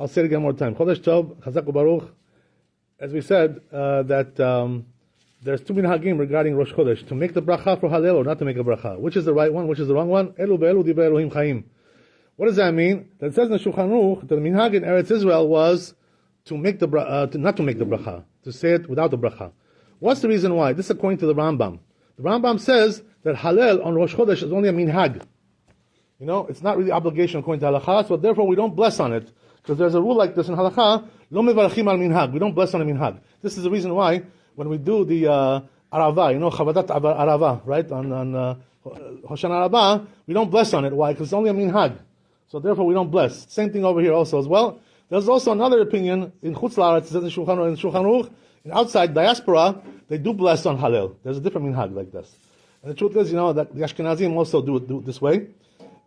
I'll say it again one more time. Chodesh Tov, Chazak u'Baruch. As we said, that there's two minhagim regarding Rosh Chodesh, to make the bracha for Hallel or not to make a bracha. Which is the right one, which is the wrong one? Elu be'elu divrei Elohim chayim. What does that mean? That it says in the Shulchan Aruch that the minhag in Eretz Israel was to make the not to make the bracha, to say it without the bracha. What's the reason why? This is according to the Rambam. The Rambam says that Hallel on Rosh Chodesh is only a minhag. It's not really obligation according to halakha, so therefore we don't bless on it. Because there's a rule like this in halakha, lo mevarachim al minhag. We don't bless on a minhag. This is the reason why when we do the arava, chavadat arava, right, on Hoshana Rabbah, we don't bless on it. Why? Because it's only a minhag. So therefore we don't bless. Same thing over here also as well. There's also another opinion in Chutz La'aretz, it says in Shulchan Aruch, in outside diaspora, they do bless on Hallel. There's a different minhag like this. And the truth is, that the Ashkenazim also do it this way.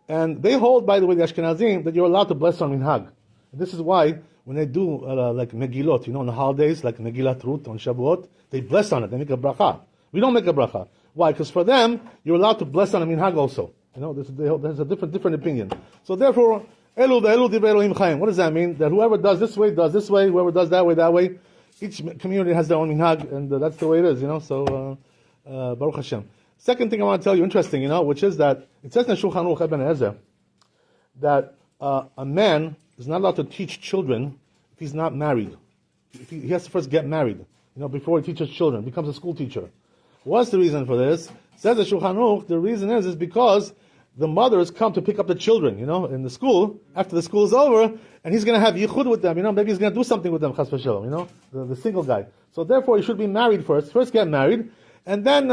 And they hold, by the way, the Ashkenazim, that you're allowed to bless on minhag. And this is why, when they do, like Megillot, on the holidays, like Megillat Ruth on Shavuot, they bless on it, they make a bracha. We don't make a bracha. Why? Because for them, you're allowed to bless on a minhag also. There's a different opinion. So therefore, Elu divrei Elohim chayim. What does that mean? That whoever does this way, whoever does that way. Each community has their own minhag, and that's the way it is, So, Baruch Hashem. Second thing I want to tell you, interesting, which is that it says in Shulchan Aruch Ibn Ezer that a man is not allowed to teach children if he's not married. He has to first get married, before he teaches children, becomes a school teacher. What's the reason for this? It says in Shulchan Aruch, the reason is because the mothers come to pick up the children, in the school, after the school is over, and he's going to have yichud with them, maybe he's going to do something with them, chas v'shalom, the single guy. So therefore, he should be married first get married, and then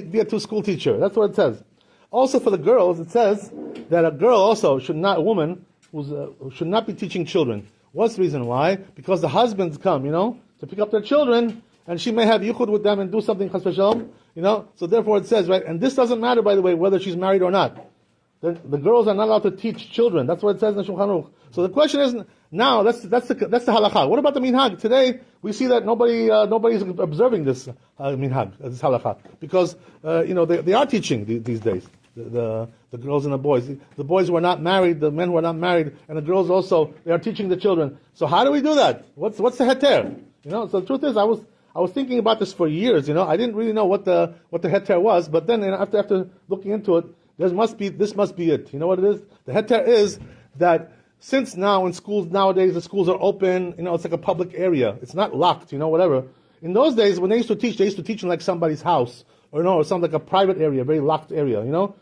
be a school teacher. That's what it says. Also for the girls, it says that a girl also a woman should not be teaching children. What's the reason why? Because the husbands come, to pick up their children, and she may have yichud with them and do something chas v'shalom, So therefore it says, right, and this doesn't matter, by the way, whether she's married or not. The girls are not allowed to teach children. That's what it says in the Shulchan Aruch. So the question is now that's the halakha. What about the minhag? Today we see that nobody's observing this minhag, this halakha, because they are teaching these days. The girls and the boys. The boys who are not married, the men who are not married, and the girls also, they are teaching the children. So how do we do that? What's the heter? So the truth is, I was thinking about this for years. I didn't really know what the heter was, but then after looking into it, this must be it. You know what it is? The heter is that since now in schools nowadays, the schools are open, it's like a public area. It's not locked, whatever. In those days, when they used to teach in like somebody's house, or something like a private area, a very locked area,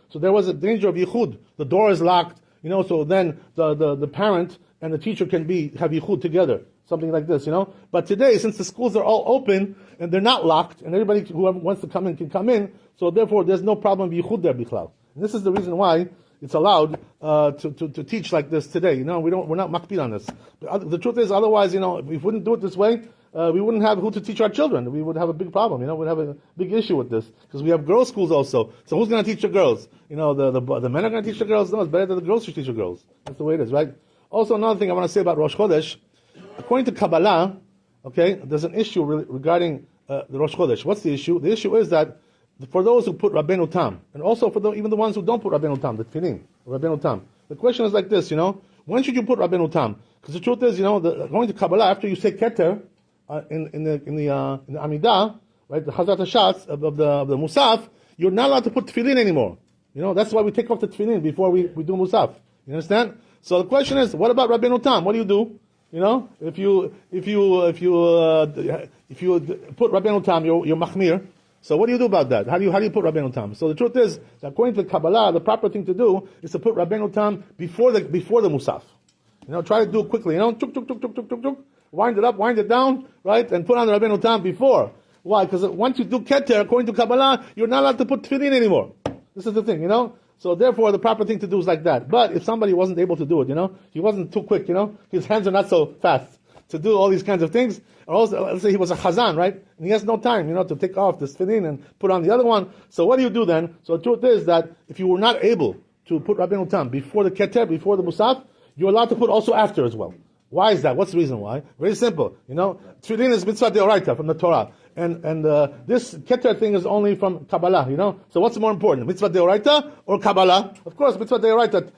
So there was a danger of yichud. The door is locked, so then the parent and the teacher can have yichud together. Something like this, But today, since the schools are all open, and they're not locked, and everybody who wants to come in can come in, so therefore there's no problem of yichud there, bichlal. And this is the reason why it's allowed to teach like this today. We're not makpid on this. But the truth is, otherwise, if we wouldn't do it this way, we wouldn't have who to teach our children. We would have a big problem. We'd have a big issue with this because we have girls' schools also. So who's going to teach the girls? The men are going to teach the girls. No, it's better that the girls should teach the girls. That's the way it is, right? Also, another thing I want to say about Rosh Chodesh, according to Kabbalah, okay, there's an issue regarding the Rosh Chodesh. What's the issue? The issue is that for those who put Rabbenu Tam, and also for even the ones who don't put Rabbenu Tam, the Tefillin, Rabbenu Tam. The question is like this, when should you put Rabbenu Tam? Because the truth is, going to Kabbalah, after you say Keter, in the Amidah, right, the Chazat HaShatz of the Musaf, you're not allowed to put Tefillin anymore. That's why we take off the Tefillin before we do Musaf. You understand? So the question is, what about Rabbenu Tam? What do you do? If you put Rabbenu Tam, you're Machmir. So what do you do about that? How do you put Rabbenu Tam? So the truth is, that according to Kabbalah, the proper thing to do is to put Rabbenu Tam before the Musaf. Try to do it quickly. Chuk, chuk, chuk, chuk, chuk, chuk, chuk. Wind it up, wind it down, right, and put on the Rabbenu Tam before. Why? Because once you do Keter, according to Kabbalah, you're not allowed to put Tefillin anymore. This is the thing, So therefore, the proper thing to do is like that. But if somebody wasn't able to do it, he wasn't too quick, his hands are not so fast to do all these kinds of things. Or also, let's say he was a chazan, right? And he has no time, to take off this tefillin and put on the other one. So what do you do then? So the truth is that if you were not able to put Rabbenu Tam before the Keter, before the Musaf, you're allowed to put also after as well. Why is that? What's the reason why? Very simple. Tefillin is mitzvah deoraita from the Torah. And this Keter thing is only from Kabbalah, So what's more important, mitzvah deoraita or Kabbalah? Of course, mitzvah deoraita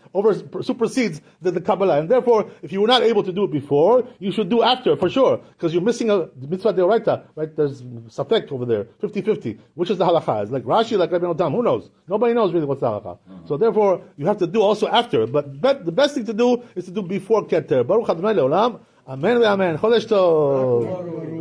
supersedes the Kabbalah. And therefore, if you were not able to do it before, you should do after, for sure. Because you're missing a mitzvah deoraita, right? There's safek over there, 50-50. Which is the halakha? It's like Rashi, like Rabbenu Tam. Who knows? Nobody knows really what's the halakha. So therefore, you have to do also after. But the best thing to do is to do before Keter. Baruch Adonai Leolam. Amen ve amen. Chodesh Tov.